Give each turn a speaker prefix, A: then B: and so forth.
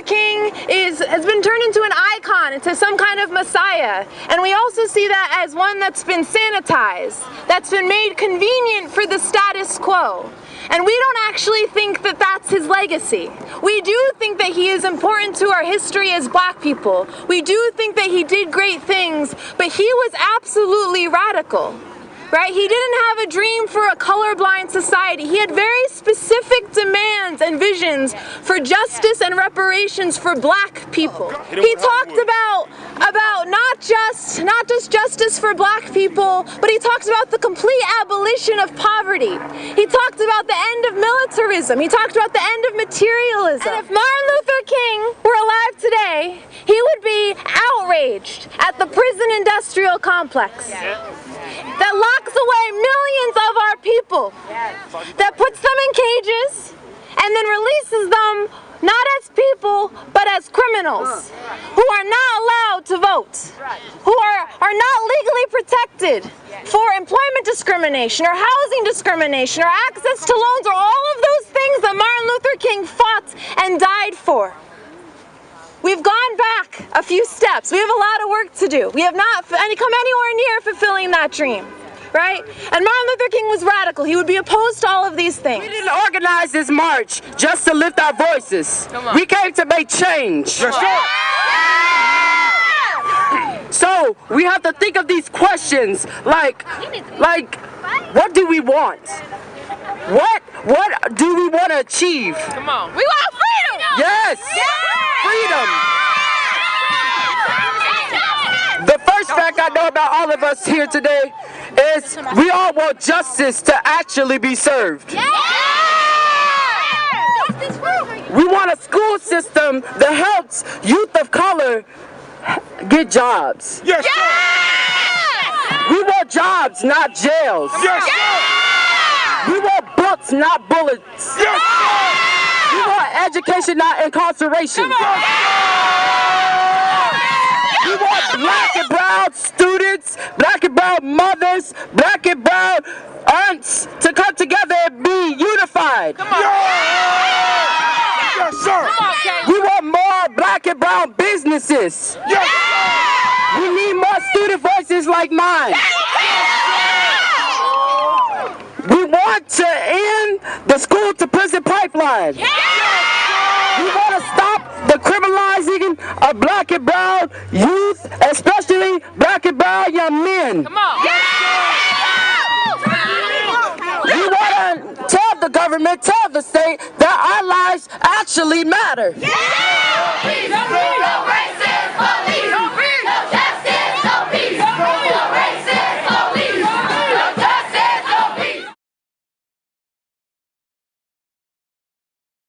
A: King has been turned into an icon, into some kind of messiah. And we also see that as one that's been sanitized, that's been made convenient for the status quo. And we don't actually think that that's his legacy. We do think that he is important to our history as black people. We do think that he did great things, but he was absolutely radical. Right? He didn't have a dream for a colorblind society. He had very specific demands and visions for justice and reparations for black people. He talked about not just justice for black people, but he talked about the complete abolition of poverty. He talked about the end of militarism. He talked about the end of materialism. And if Martin Luther King were alive today, he would be outraged at the prison industrial complex that locks away millions of our people, that puts them in cages and then releases them not as people but as criminals who are not allowed to vote, who are not legally protected for employment discrimination or housing discrimination or access to loans or all of those things that Martin Luther King fought and died for. We've gone back a few steps. We have a lot of work to do. We have not come anywhere near fulfilling that dream, right? And Martin Luther King was radical. He would be opposed to all of these things.
B: We didn't organize this march just to lift our voices. We came to make change.
C: Yes, sir.
B: So we have to think of these questions like, what do we want? What do we want to achieve?
D: Come on. We want freedom!
B: Yes! Freedom! The first fact I know about all of us here today is we all want justice to actually be served. We want a school system that helps youth of color get jobs.
C: Yes, sir.
B: We want jobs, not jails.
C: Yes, sir.
B: We want books, not bullets.
C: Yes, sir.
B: We want education, not incarceration. We want black and brown students, black and brown mothers, black and brown aunts to come together and be unified.
C: Yes, sir.
B: We want more black and brown businesses.
C: Yes, sir.
B: We need more student voices like mine. We want to end the school to prison pipeline. We want to stop the criminalizing of black and brown youth, especially black and brown young men.
D: Come on.
B: We want to tell the government, tell the state that our lives actually matter.
E: Please don't racism.